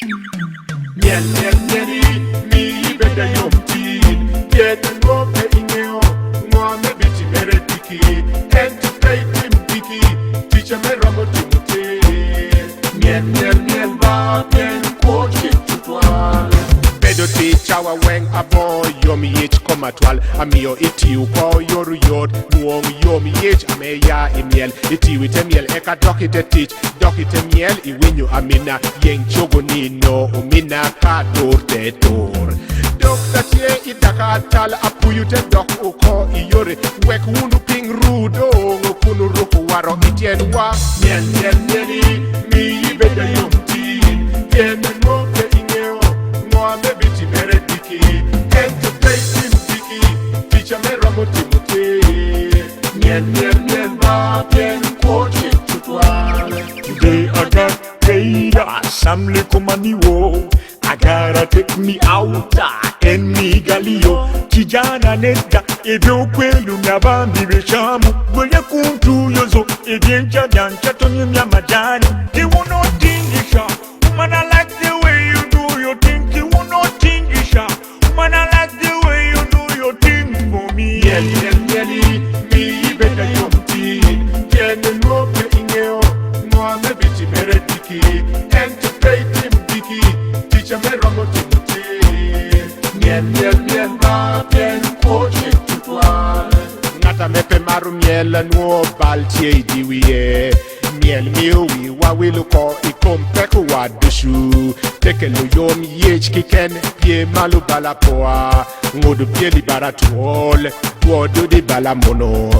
Miel miel mieli mi beda yomtin Get no pe ingeo Mwa me biti mere tiki And to pay tim tiki Teacher me ramo timute Miel miel miel ba Pen ko chitutwal Bedo teacher wa weng abo Yomi yech komatwal Amiyo iti uko yoru yod Nuong yomi yech ameya imiel Iti wite miel eka dokite teach Dokite miel iwinyo amina Yeng chogo nino umina ka dur te dur Dokta tie itaka tal apuyu te dok uko iyore Wek wunu ping rudo Ngukunu ruku waro itien wa Miel miel mieli mi ibeda yomtin Yeme moke ingeo Mwa me biti mere diki Ente pay tim diki Ticha me ramo timute Miel miel miel ba Pien koche tutwale Today I got paid, some little money, whoa. I gotta take me out, and me galio. Kijana neta, if you quail, never be shamu. Will you come to your zo? If you jajan, chaton yamajani, they will not think you shop. Man, I like the way you do your thing, you will not think you shop. Man, I like the way you do your thing for me. Miel miel mieli, mi beda yomtin Tiene nuope ingeo, mwa me biti mere diki Ente pay tim diki, ticha me ramo timute Miel miel miel ba, pien koche tutwale Ngata mepe maru miel nuo baltie idiwiye Miel miwi wawiluko ikompeku wadushu Teke lo yom yech kiken pie malu bala poa Ngodu pieli bara tuol Wodu di bala mono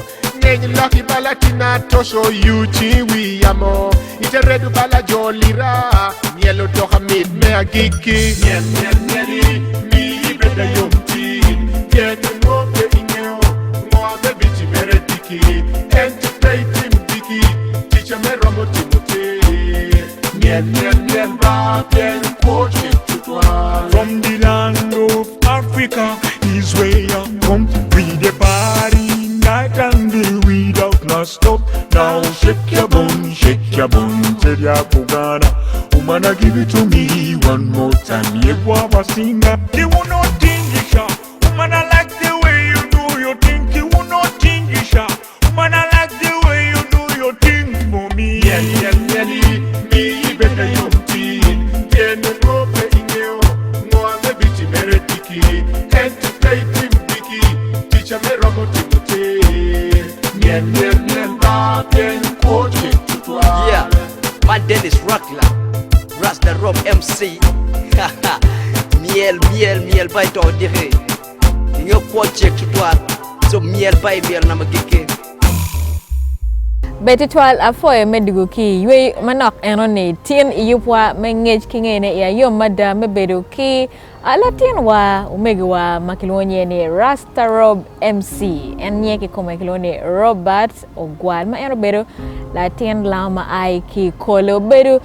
Neng lucky bala tina tosho yuchi wiyamo Ite redu bala jolira Mielo doha mid mea giki Miel miel mieli mi beda yomtin Tiene ngope ingeo Mwa me biti mere diki Ente pay tim diki Ticha me ramo timute Miel miel miel ba Pien koche tutwale From the land of Africa is where I come. We the party night and day without no stop. Now shake your bum, tell ya Pugana. Woman, give it to me one more time. You want to sing up, you will not think you shop. Woman, I like the way you do your thing. You will not think you shop. Woman, I like the way you do your thing for me. Miel miel mieli mi beda yomtin Tiene ngope ingeo Mwa me biti mere diki Ente pay tim diki Ticha me ramo timute Miel miel miel ba Pien koche tutwale Yeah, my name is Rockla, Rasta Rob MC. Miel, bay to dire. Nyo koche tutwa. So miel bay na magike. Betitwal afoye medigo ki ywe manok enone tien iyupwa mengej kingene ya yo mada mebedo ki alatien wa umegi wa makilonye ni Rasta Rob MC enye ki komekilone Robert Ogwal ma eno bedo latien lama ai ki kolo bedo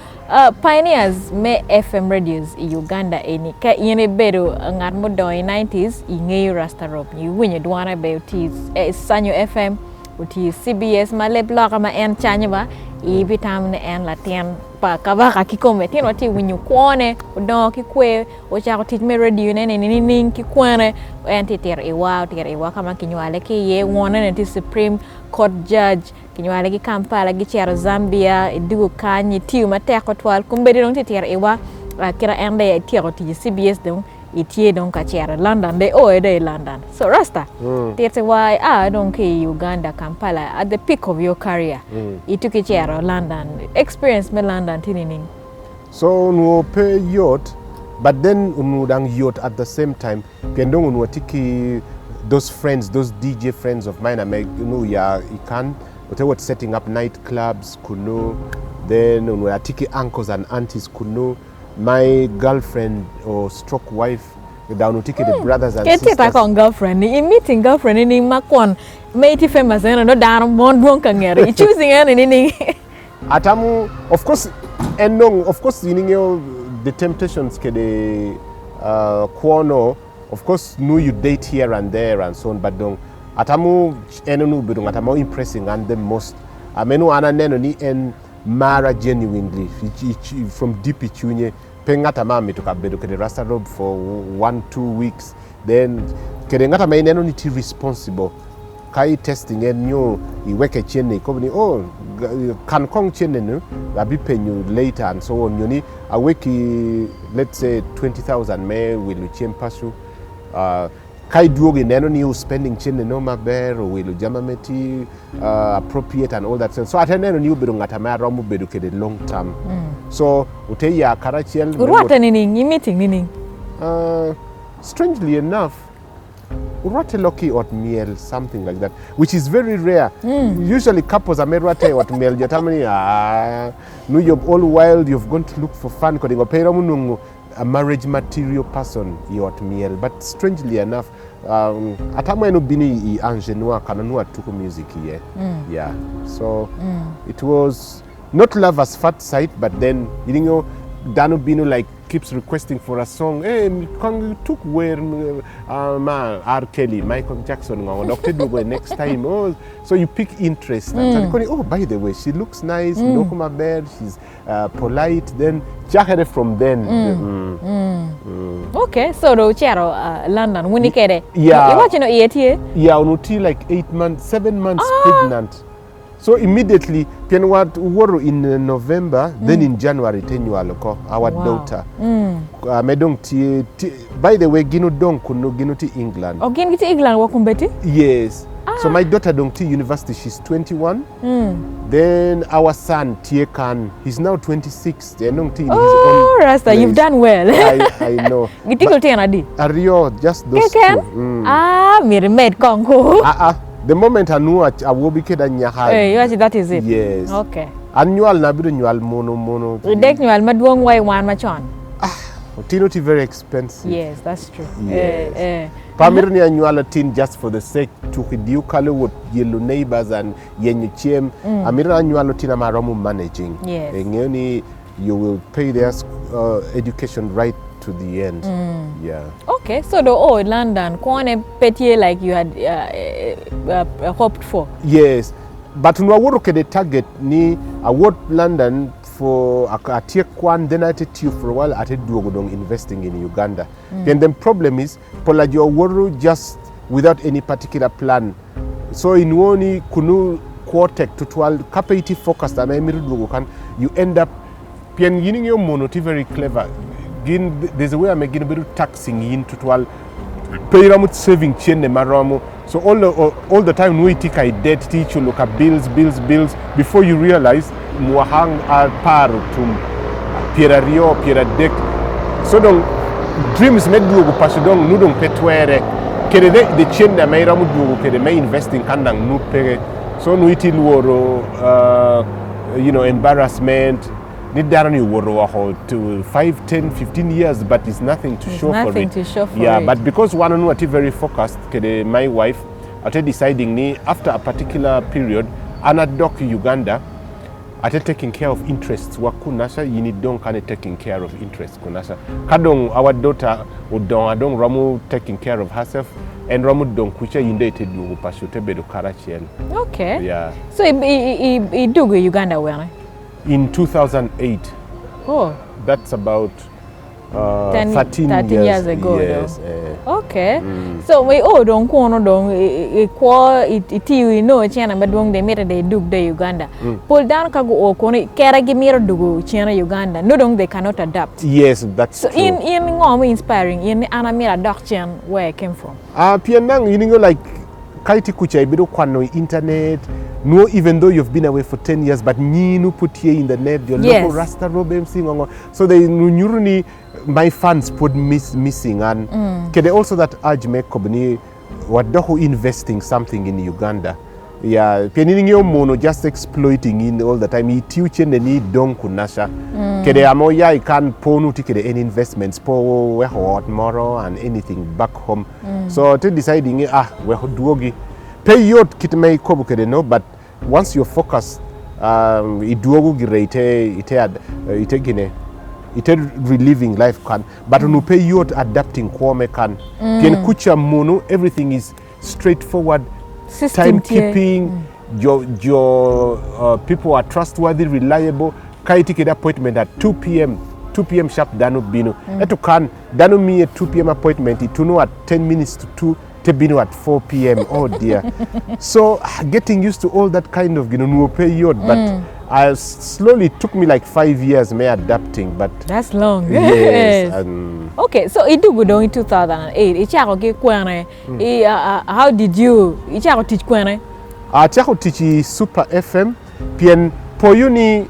pioneers me FM radios i Uganda eni ka yene bedo ngat mo do 90s inge Rasta Rob ni winye dwana be ti sanyo FM uti CBS male blog ma en chanyaba i vitamine en latien pa kabaka kikome tin wati winyu kwone do ki kwe o cha ko me radio ne ning ki kwane en ter e wa kama kinywale ki ye wona ne ti Supreme Court Judge kinywale ki Kampala gi cher Zambia digo kanyi ti ma te ko twal kumbedi don ter e wa kira ende ti ko ti CBS don itie don ka cher London de o de London so Rasta that's why I don't care Uganda Kampala at the peak of your career it took a cher London experience me London tinining so no pay yacht but then unudang yacht at the same time kendong unwatiki those friends those DJ friends of mine I make ya ikan what setting up nightclubs kuno then unwatiki uncles and aunties kuno my girlfriend or stroke wife down the brothers and sisters. Get on girlfriend. In meeting girlfriend in Macon, made famous and no down one broken choosing anything. Atamu, of course, and no, of course, the temptations ke the kuono, of course, no you date here and there and so on, but don't atamu enonu bidung atamu impressing and the most. Amenu ana neno ni en Mara genuinely from deep ichunye pengata mami tukabedo kede Rasta Rob for 1-2 weeks then kede ngata mai neno ni responsible kai testing en nyo iweke chene kobni kan kong chene no abi penyu later and so on yoni aweki let's say 20,000 me will chempasu kai duogi neno ni spending chene no maber will jamameti appropriate and all that so ateneno ni ubedo ngata ma romu bedo kede long term so uteya karachiel urwata nini meeting nini strangely enough urwate lucky or miel, something like that, which is very rare. Usually couples are merwate or miel. Jatamani, no, you're all wild. You've gone to look for fun. A marriage material person, you miel. But strangely enough, atama eno bini angenua kananua tuku music here. Yeah. So it was not love as fat sight, but then you know, Dano Bino like keeps requesting for a song. Hey, you took where R. Kelly, Michael Jackson, Dr. Dugo next time. Oh, so you pick interest. Oh, by the way, she looks nice. Dokuma bed. She's polite. Then Jahare from then. Okay, so do chero London. When you get it, yeah. You watching it here? Yeah, unuti like 7 months pregnant. So immediately, Pianwat Woro in November, then in January, Tenualoko, our daughter. Medong by the way, Gino Don Kuno Ginuti England. Oh, Ginuti England, welcome Betty? Yes. So my daughter Dong T University, she's 21. Then our son Tiekan, he's now 26. Oh, Rasta, place. You've done well. I know. Ario, just those two. Mire med Kongo. The moment I knew I will be kid and Yaha. That is it. Yes. Okay. Annual nabido annual mono. Dek annual madwong way one machon. Tinoti very expensive. Yes, that's true. Yes. Pamirni annual tin just for the sake to reduce color with yellow neighbors and yenyu chem. Amira annual tin amaramu managing. Yes. And you will pay their education right to the end. Yeah. Okay, so the London, Kwane Petier like you had hoped for. Yes, but no work at the target ni award London for a tier one, then I take you for a while at a duogodong investing in Uganda. Then the problem is Polajo Woro just without any particular plan. So in one kunu quartek to 12 capacity focused and you end up pian yining your monoti very clever. There's a way I'm making a bit of taxing into 12 payramut saving chain maramu. So all the time we take a debt teach you look at bills before you realize muahang al par tum pira rio pira deck. So don't dreams med dugo pasudong nudong petwere kede the chain da mayramu dugo kede may investing kandang nu pere. So no itil woro embarrassment. Need darani woro hold to 5, 10, 15 years, but it's nothing to show for it. Nothing to show for it. Yeah, but because one on what very focused, my wife, after deciding ni after a particular period, Anna doc Uganda, after taking care of interests, wakunasha you need don't kind of taking care of interests kunasha. Kadong our daughter udong Ramu taking care of herself, and Ramu don't kucha indated you pashute bedo karachiel. Okay. Yeah. So he do go Uganda well. In 2008. Oh. That's about 13 years ago. Yes. Okay. So we don't know China but they made they do the Uganda. Pull down kago o koni kera gimiro dugu China Uganda. No don't they cannot adapt. Yes, that's so true. In ngom inspiring in anamira doctrine where I came from. Pianang you like kaiti kucha ibido kwano internet. No, even though you've been away for 10 years, but you put here in the net your local Rasta Rob MC. So they nuruni my fans put missing and can also that urge me kobni what who investing something in Uganda. Yeah, peningi mono just exploiting in all the time. He teaching the need don kunasha. Kede amoya I can ponu tikede any investments po we hot tomorrow and anything back home. So te deciding we duogi pay yot kitmei kobu kede no, but once you're focused, iduogu girete ite reliving life can, but no pay yot adapting kwome can. Pien kucha mono everything is straightforward. System timekeeping, your people are trustworthy, reliable. Kai ticket appointment at 2 p.m. 2 p.m. sharp dano bino. Eto kan dano me a 2 p.m. appointment. It to know at 10 minutes to 2. Tebino at 4 p.m. Oh dear. So getting used to all that kind of period, but I slowly took me like 5 years me adapting, but that's long. Yes. Okay, so it do good in 2008. Ichako ke kwene. How did you ichako teach kwene? Chako teach Super FM. Pien poyuni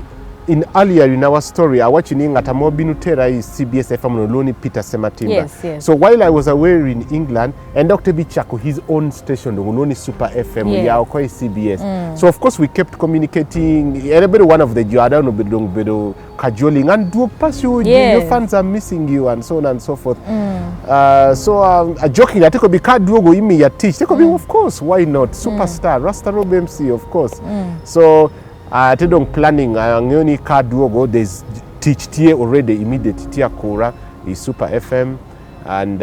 in earlier in our story, I watch in Atamo Binutera is CBS FM Loni Peter Sematimba. Yes. So while I was away in England, and Dr. Bichako, his own station, Loni Super FM, CBS. So of course we kept communicating. Everybody one of the Jordan Bedo cajoling and do pass you, your fans are missing you, and so on and so forth. So joking, I take a big card do go in me teach. Take a big, of course, why not? Superstar, Rasta Rob MC, of course. So I did planning. I only card go. There's teach tier already immediate tier Kora is Super FM, and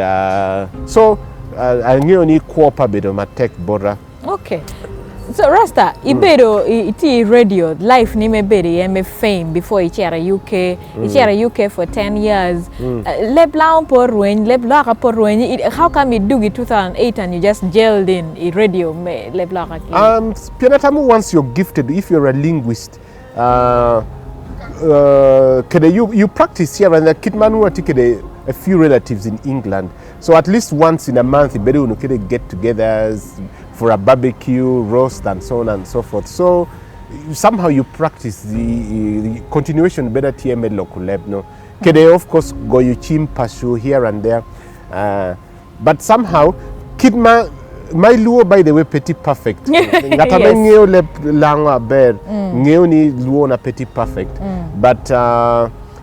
so I only cooperate bit on my tech border. Okay. So Rasta, ibedo iti radio life ni mebedi me fame before ichera UK for 10 years. Lebla porwen, lebla ka porwen. How come you do it 2008 and you just gelled in radio me lebla ka? Pianatamu, once you're gifted, if you're a linguist, you practice here, and the kidmanu take a few relatives in England. So at least once in a month, you better get-togethers for a barbecue, roast, and so on and so forth. So somehow you practice the continuation better TML local lab. No, kede of course go you chim pursue here and there, but somehow kidma my luo by the way petit perfect. Ngatabe ngeo le langa ber ngeo ni luo na petit perfect, but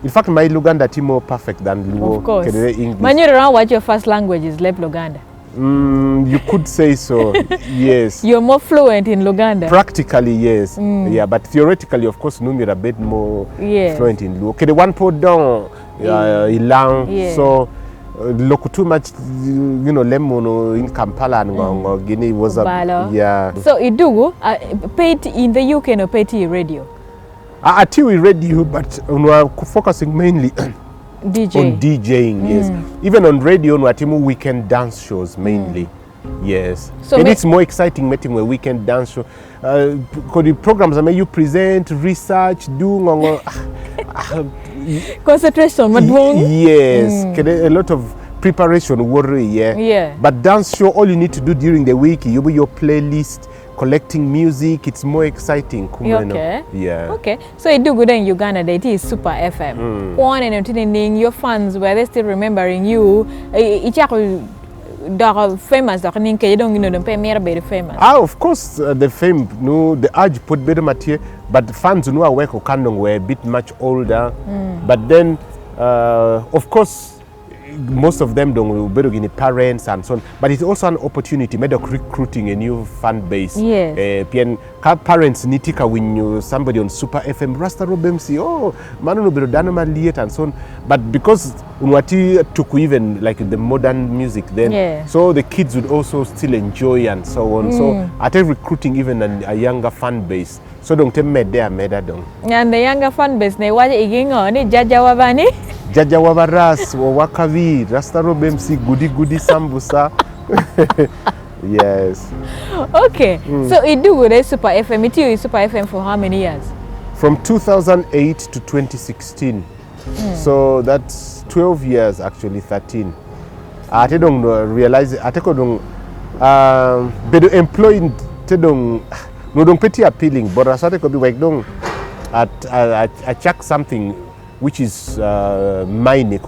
in fact my Luganda team more perfect than luo. Of course. English. Man, you don't know what your first language is, Lep Luganda. You could say so. Yes. You're more fluent in Luganda. Practically, yes. Yeah, but theoretically, of course, Numi a bit more fluent in Luo. Okay, the one put down, Ilang. So, look too much, lemon in Kampala and Guinea was a So, Idugu, paid in the UK no paid radio. I TV radio, but we're focusing mainly on DJing, yes. Even on radio, Nwatimu weekend dance shows mainly, yes. So and it's more exciting meeting a weekend dance show. Because the programs I mean you present, research, do concentration, yes. A lot of preparation, worry, yeah. But dance show, all you need to do during the week, you be your playlist. Collecting music, it's more exciting. Okay. Yeah. Okay. So you do good in Uganda, that is Super FM. One and entertaining your fans, were they still remembering you? It's famous, you don't pay me very famous. Of course, the fame, no, the urge put better material, but the fans who are work were a bit much older. But then, of course, most of them don't better in parents and so on, but it's also an opportunity made of recruiting a new fan base. Yes. Parents nitika when you somebody on Super FM, Rasta Rob MC, oh manu better danama liet and so on. But because unwati took even like the modern music then, so the kids would also still enjoy and so on. So I think recruiting even a younger fan base. So don't tell me there, don't. And the younger fan base, ne waje igingo ni Jaja Wabani. Jaja Wabaras, Wakavi, Rasta Rob MC, goody sambusa. Yes. Okay. So it do with Super FM. It is Super FM for how many years? From 2008 to 2016. So that's 12 years actually, 13. I don't realize I take on but employing no don't pretty appealing, but I started to be like I check something which is mine,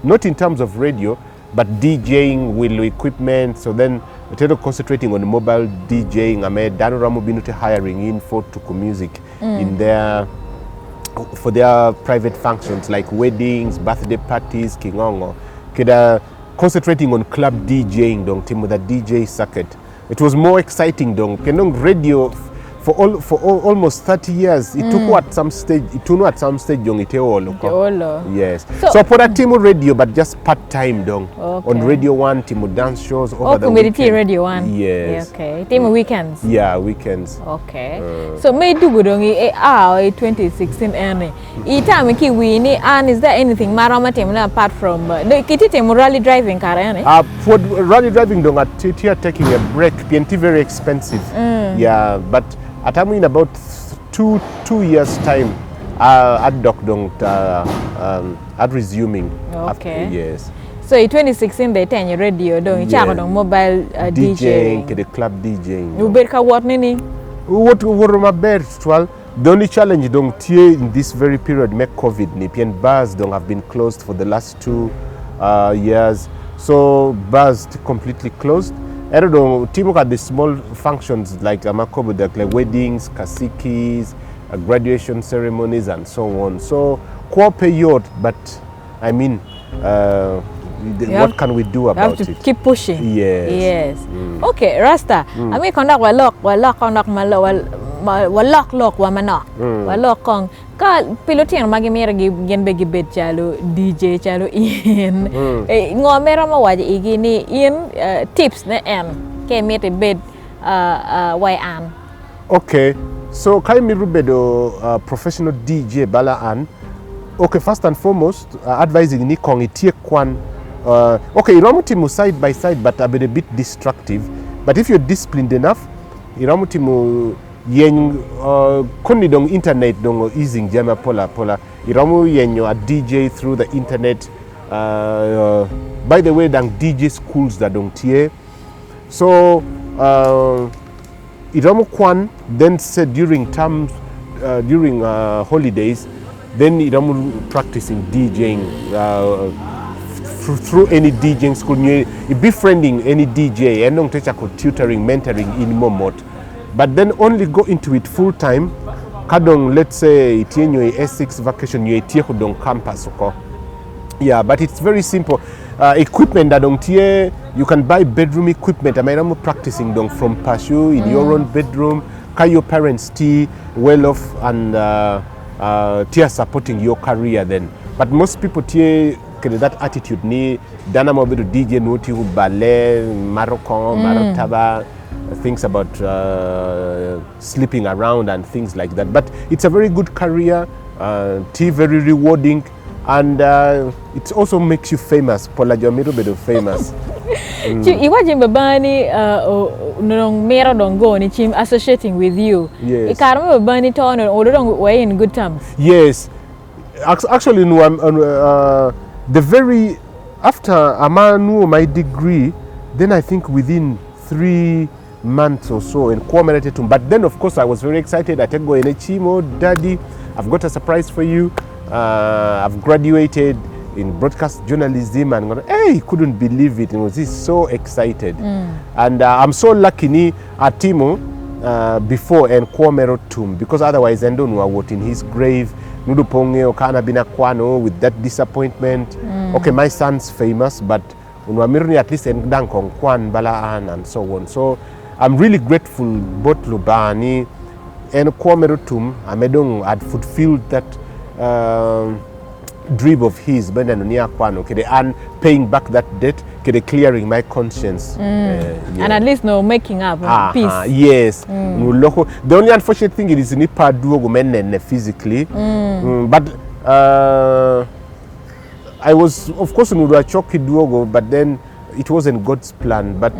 not in terms of radio, but DJing with equipment. So then I concentrating on mobile DJing. I made Dan Ramobinute hiring in for Tuku Music in for their private functions like weddings, birthday parties, Kingongo. Concentrating on club DJing, with the DJ circuit. It was more exciting, radio. for almost 30 years. It took at some stage. It took at some stage young it all. Yes. So for that Timo radio, but just part time dong. On Radio 1, Timo dance shows over the community weekend. Radio 1. Yes. Okay. Timo weekends. Yeah, weekends. Okay. So may do good on 2016 ene. Time ki wini and is there anything marama Timo apart from kiti Timo rally driving car ene? For rally driving dong at here taking a break. PNT very expensive. Yeah, but at in about 2 years time, at doc don't at resuming. Okay. After, yes. So in 2016 they turn your radio don't you on mobile DJ. The club DJing. You better what nini? What my best? Well, the only challenge don't here in this very period make COVID. Nipian bars don't have been closed for the last 2 years. So bars completely closed. I don't know, Timo had the small functions like Amakobo, like weddings, kasikis, graduation ceremonies, and so on. So, period, but I mean, what can we do about it? You have to keep pushing. Yes. Yes. Okay, Rasta. I mean, conduct walok kong. Ka pilotian magi mera gi gen begi bet chalo DJ chalo in ngomera ma waje igini in tips ne en ke mete bed why an. Okay, so kai mi rubedo professional DJ bala an. Okay, first and foremost advising ni kong itie kwan okay iramutimu side by side but a bit destructive, but if you're disciplined enough iramutimu yen kuni dong internet dong using jama pola iramu yenyo a DJ through the internet. By the way, dang DJ schools that don't tie. So iramu kwan then said during times during holidays, then iramu practicing DJing through any DJing school, befriending any DJ and don't teach tutoring, mentoring in Momot. But then only go into it full time. Kadong, let's say, it's in your S6 vacation, you are campus. Yeah, but it's very simple. Equipment that don't you can buy bedroom equipment. I'm practicing from Pashu in your own bedroom. Can your parents well off and supporting your career then? But most people that attitude ni dana mobidu DJ noti ballet, Moroccan, Marotaba. Things about sleeping around and things like that, but it's a very good career, very rewarding, and it also makes you famous. Paula Jamiru bedo famous. Iwaje babani nong mera don't go ni chim associating with you. Yes. Ikarama babani tono odong way in good terms. Yes, actually no, the very after Amanu my degree, then I think within 3 months or so in Kwameratetum. But then of course I was very excited. I tell go Chimo, Daddy, I've got a surprise for you. I've graduated in broadcast journalism, and hey, couldn't believe it. I was just so excited. And I'm so lucky ni at Timo before and Kwameratum, because otherwise I don't know what in his grave Nuduponge Okana Bina Kwano with that disappointment. Okay, my son's famous, but at least and Dankong Kwan Balaan and so on. So I'm really grateful both Lubani and Kwamerutum. Amedong had fulfilled that dream of his, and paying back that debt, clearing my conscience. Yeah. And at least no making up peace. Yes. The only unfortunate thing is nipa duo physically, but I was, of course, but then it wasn't God's plan. But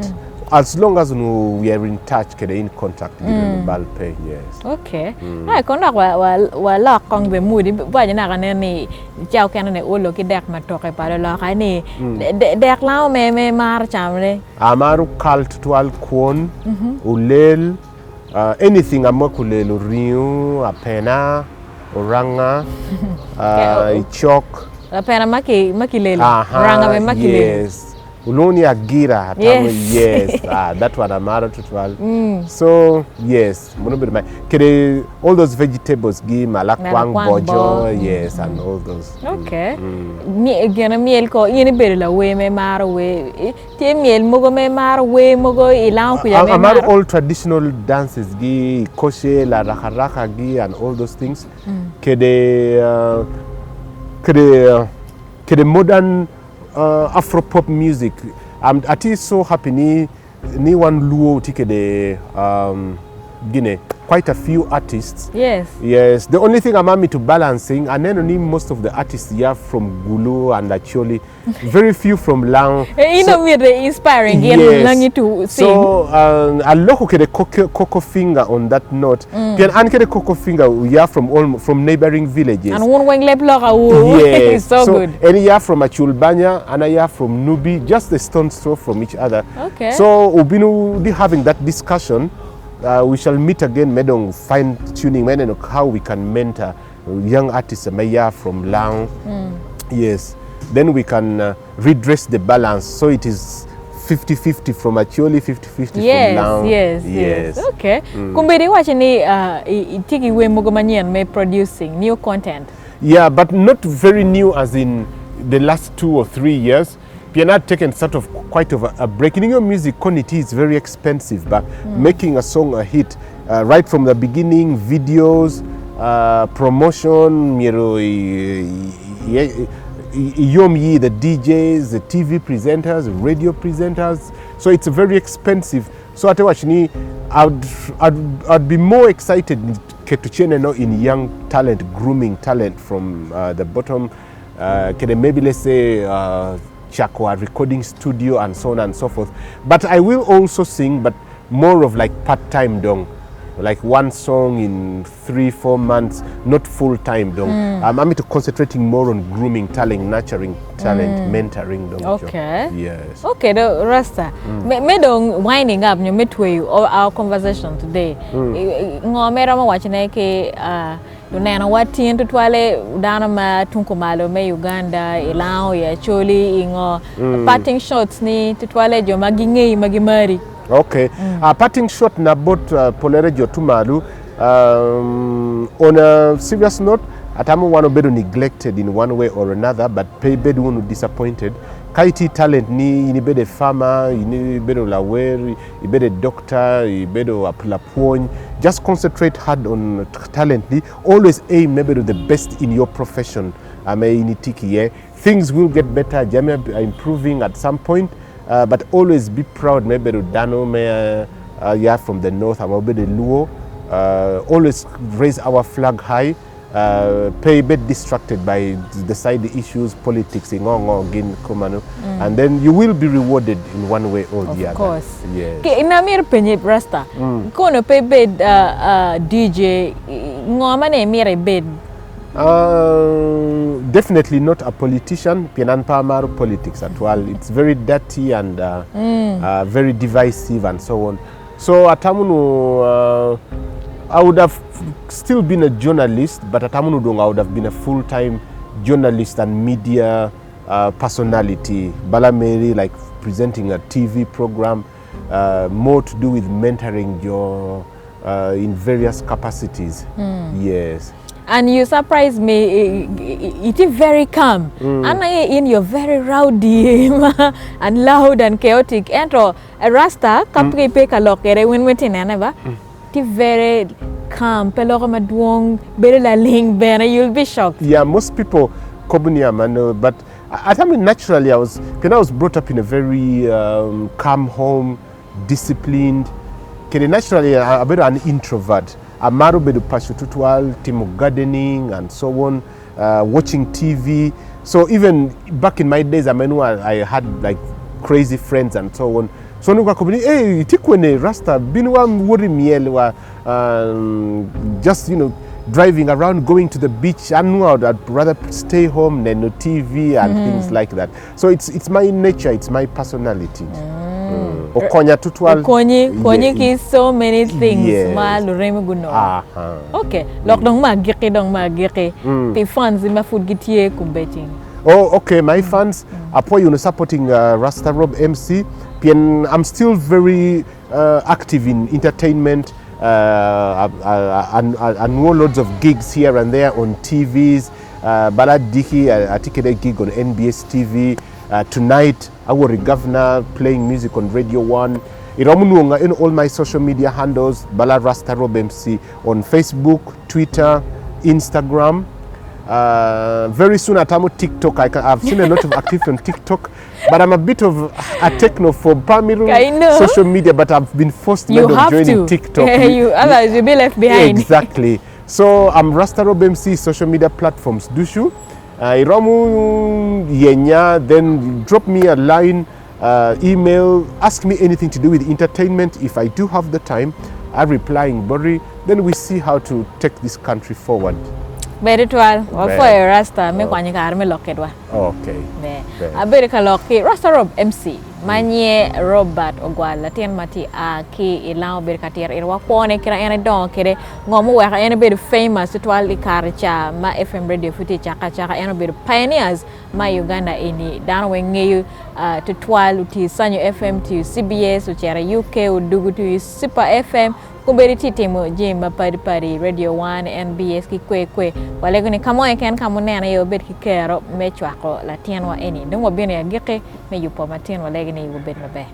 as long as we are in touch, in contact, yes. Okay. I conduct wa kong be moody, but na kanani chao kanane ulo ki dek matoke para la kani dek lao me mar chamre. Amaru cult to alquon, ulel, anything amakulel, riu, apena, oranga, chok. La pena makilele. Ranga me makilele. Yes. Ulonia gira yes that one amaro tutwal so yes monobe my kede all those vegetables gi malakwang bojo yes and all those okay mi gena miel ko yene berla we me maro we te miel mogo me maro we mogo ilan ku ya me maro all traditional dances gi koshe la rakaraka gi and all those things kede modern Afro-pop music. I'm at least so happy ni one luo tike de Guinea. Quite a few artists. Yes. The only thing I'm to balancing, and then only most of the artists here from Gulu and actually very few from Lang. You know me the inspiring. Yes. To sing. So I look at the cocoa finger on that note. Pian anke the cocoa finger we are from neighboring villages. And one wing lep loga. Yes. So good. And you are from Achulbanya and I are from Nubi, just a stone's throw from each other. Okay. So Ubinu be having that discussion. We shall meet again, medong fine tuning, how we can mentor young artists from Lang. Yes. Then we can redress the balance so it is 50-50 from Acholi, 50-50 from Lang. Yes. Okay. Kumbedi wachini tiki we mogomanyan me producing new content. Yeah, but not very new as in the last 2 or 3 years. Piano taken sort of quite of a break. In your music quantity is very expensive, but making a song a hit right from the beginning, videos, promotion, the DJs, the TV presenters, radio presenters. So it's very expensive. So I'd be more excited in young talent, grooming talent from the bottom. Maybe let's say Chakwa recording studio and so on and so forth. But I will also sing, but more of like part-time dong. Like one song in 3-4 months, not full-time dong. I'm into concentrating more on grooming talent, nurturing talent, mentoring dong. Okay. Yes. Okay, the Rasta. Me dong winding up you midway our conversation today. Ngomera ma wachine ke Dunana wati into twale dana ma tunkumalo me Uganda ilao ya choli ingo parting shots ni tutwale jo maginge magimari. Okay. Parting shot na bot polere jo tumalu on a serious note atamu wano bedo neglected in one way or another but pay bedo wano disappointed. Kaiti talent ni bede farmer, ni bedo laweri, ni bede doctor, ni bedo apulapuony. Just concentrate hard on talent. Always aim maybe to the best in your profession. Things will get better. Jamia are improving at some point, but always be proud. Maybe to Dano, you are from the north. I'm the Luo. Always raise our flag high. Pay bit distracted by the side issues, politics, and then you will be rewarded in one way or the other. Of course. Yes. In Amir Penye Rasta, kono pay bid DJ ngomane mire bid. Definitely not a politician. Pianan Pamar politics at all. It's very dirty and very divisive and so on. So atamunu. I would have still been a journalist, but at Amunudong I would have been a full-time journalist and media personality. Balameri, like presenting a TV program, more to do with mentoring your in various capacities. Yes. And you surprised me. It is very calm. And in you're very rowdy and loud and chaotic. And a Rasta, kapri pe kalokere when wetin aneva. Very calm, pelorama duong, berla ling bena, you'll be shocked. Yeah, most people kobunia man, but I mean naturally I was brought up in a very calm home, disciplined. Naturally I'm an introvert. I'm bedu pashututual, timo gardening and so on, watching TV. So even back in my days, I had like crazy friends and so on. So nuka kubini, hey, tikwene Rasta, binwa mwuri mielwa, just driving around, going to the beach. I'd rather stay home than no TV and things like that. So it's my nature, it's my personality. Okonya tutual. Okonyi ki so many things. Yes. Ma lureme guno. Okay. Lok dong magiki. Pi fans ima food gitiye kumbeting. Oh, okay, my fans, apo you supporting Rasta Rob MC. I'm still very active in entertainment and loads of gigs here and there on TVs. Balad Diki, I take a gig on NBS TV. Tonight, I will be governor playing music on Radio 1. In all my social media handles, Balad Rasta Rob MC on Facebook, Twitter, Instagram. Very soon at TikTok. I've seen a lot of activity on TikTok, but I'm a bit of a technophobe. Social media, but I've been forced to join TikTok. Otherwise you'll be left behind. Exactly. So I'm Rasta Rob MC social media platforms. Dushu, Iramu Yenya. Then drop me a line, email, ask me anything to do with entertainment. If I do have the time, I reply in Bori. Then we see how to take this country forward. Beritwal, for Rasta, me kwani ka arme locket wa. Okay. Aberika locket, Rasta Rob MC. Manye Robert Ogwala tien mati a ki ilang berika tier irwa pone kira ene don kire ngomu wa ene be famous twal ikarcha ma FM radio futi chaka ene be pioneers ma Uganda ini dan wengeyu to twal uti sanyo FM to CBS uchera UK udugu to Super FM kumberi titimo jimba pari Radio 1 NBS ki kwe walego ni kamo eken kamo nena yo bet ki kero mechwako la tien wa eni ndongo bino ya gike me yupo matien walego ni yubo bet mabe